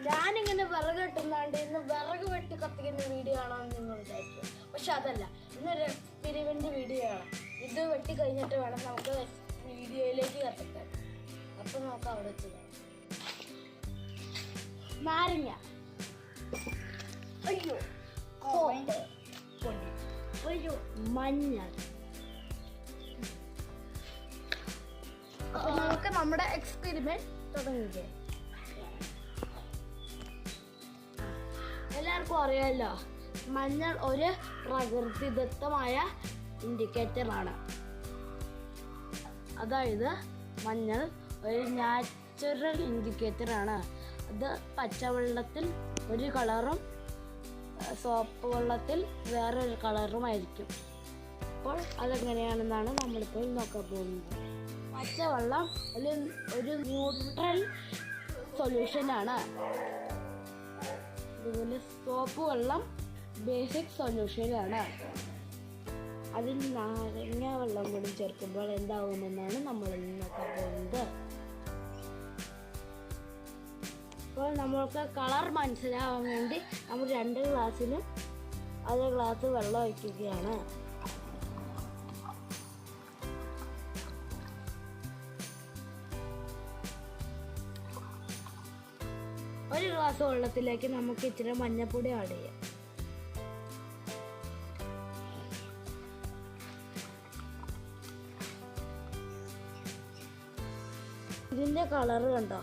ഞാനിങ്ങനെ വിറക് വെട്ടുന്നാണ്ട് ഇന്ന് വിറക് വെട്ടി കത്തിക്കുന്ന വീഡിയോ ആണോന്ന് നിങ്ങൾ വിചാരിച്ചു. പക്ഷെ അതല്ല, ഇന്നൊരു എക്സ്പെരിമെന്റ് വീഡിയോ ആണ്. ഇത് വെട്ടി കഴിഞ്ഞിട്ട് വേണം നമുക്ക് വീഡിയോയിലേക്ക് കത്തിക്കാൻ. അപ്പൊ നമുക്ക് അവിടെ ചെയ്യാം. നാരങ്ങ, അയ്യോ അയ്യോ മഞ്ഞൾ. അപ്പൊ നമുക്ക് നമ്മുടെ എക്സ്പെരിമെന്റ് തുടങ്ങിക്കേ. എല്ലാവർക്കും അറിയാമല്ലോ, മഞ്ഞൾ ഒരു പ്രകൃതിദത്തമായ ഇൻഡിക്കേറ്റർ ആണ്. അതായത് മഞ്ഞൾ ഒരു നാച്ചുറൽ ഇൻഡിക്കേറ്റർ ആണ്. അത് പച്ചവെള്ളത്തിൽ ഒരു കളറും സോപ്പ് വെള്ളത്തിൽ വേറൊരു കളറുമായിരിക്കും. അപ്പോൾ അതെങ്ങനെയാണെന്നാണ് നമ്മളിപ്പോൾ നോക്കാൻ പോകുന്നത്. പച്ചവെള്ളം ഒരു ന്യൂട്രൽ സൊല്യൂഷനാണ്. അതുപോലെ സോപ്പ് വെള്ളം ബേസിക് സൊല്യൂഷനാണ്. അതിൽ നാരങ്ങ വെള്ളം കൂടി ചേർക്കുമ്പോൾ എന്താകുമെന്നാണ് നമ്മൾ നോക്കാൻ പോകുന്നത്. അപ്പോൾ നമ്മൾക്ക് കളർ മനസ്സിലാവാൻ വേണ്ടി നമ്മൾ 2 ഗ്ലാസ്സിലും അര ഗ്ലാസ് വെള്ളം ഒഴിക്കുകയാണ്. ഒരു ഗ്ലാസ് വെള്ളത്തിലേക്ക് നമുക്ക് ഇച്ചിരി മഞ്ഞൾപ്പൊടി ആഡ് ചെയ്യാം. ഇതിന്റെ കളറ് കണ്ടോ,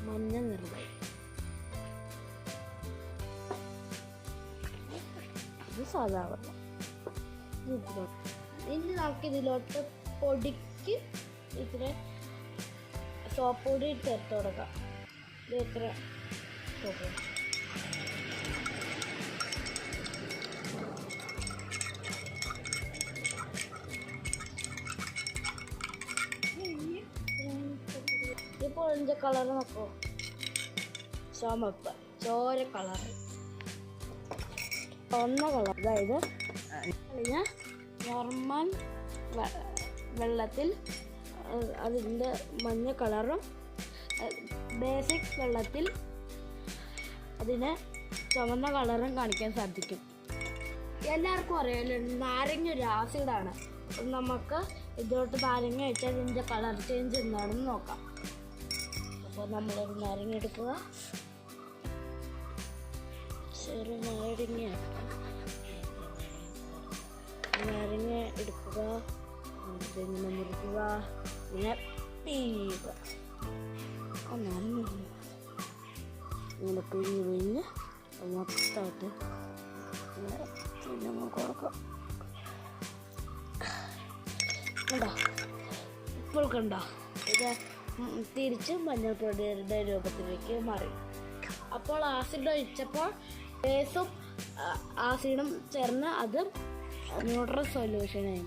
മഞ്ഞ നിറമായി. ഇത് സാധാ വെള്ളം. ഇനി നമുക്ക് ഇതിലോട്ട് പൊടിക്ക് ഇത്തിരി സോപ്പ് പൊടി ചേർത്ത് കൊടുക്കാം. ഇത് ഇത്ര സോപ്പ്. ഇപ്പോൾ ഇതിൻ്റെ കളർ നോക്കൂ, ചുമപ്പ് ചോര കളർ, ചുവന്ന കളർ. അതായത് നോർമൽ വെള്ളത്തിൽ അതിൻ്റെ മഞ്ഞ കളറും ബേസിക് വെള്ളത്തിൽ അതിന് ചുവന്ന കളറും കാണിക്കാൻ സാധിക്കും. എല്ലാവർക്കും അറിയാമല്ലോ, നാരങ്ങ ഒരു ആസിഡാണ്. നമുക്ക് ഇതിലോട്ട് നാരങ്ങ വെച്ചാൽ ഇതിൻ്റെ കളർ ചേഞ്ച് എന്താണെന്ന് നോക്കാം. അപ്പോൾ നമ്മളൊരു നാരങ്ങ എടുക്കുക. ചെറു നാരങ്ങ എടുക്കുക, ഇങ്ങനെ മുറിക്കുക, ഇങ്ങനെ പിഴിയുക. ഇങ്ങനെ പിഴിഞ്ഞ് മൊത്തമായിട്ട് പിന്നെ കൊടുക്കാം. കണ്ടോ, ഇപ്പോൾ കണ്ടോ, ഇത് തിരിച്ച് മഞ്ഞൾപ്പൊടിയുടെ രൂപത്തിലേക്ക് മാറി. അപ്പോൾ ആസിഡ് ഒഴിച്ചപ്പോൾ ബേസും ആസിഡും ചേർന്ന് അത് ന്യൂട്രൽ സൊല്യൂഷനായി.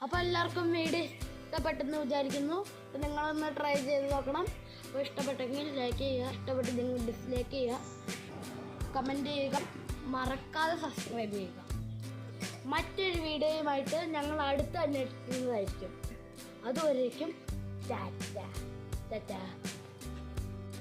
അപ്പോൾ എല്ലാവർക്കും വീഡിയോ ഇഷ്ടപ്പെട്ടെന്ന് വിചാരിക്കുന്നു. അപ്പോൾ നിങ്ങളൊന്ന് ട്രൈ ചെയ്ത് നോക്കണം. അപ്പോൾ ഇഷ്ടപ്പെട്ടെങ്കിൽ ലൈക്ക് ചെയ്യുക, ഇഷ്ടപ്പെട്ടെങ്കിൽ ഡിസ്ലൈക്ക് ചെയ്യുക, കമൻറ്റ് ചെയ്യുക, മറക്കാതെ സബ്സ്ക്രൈബ് ചെയ്യുക. മറ്റൊരു വീഡിയോയുമായിട്ട് ഞങ്ങൾ അടുത്ത് തന്നെ എത്തുന്നതായിരിക്കും. അതുവരേക്കും ടാറ്റാ.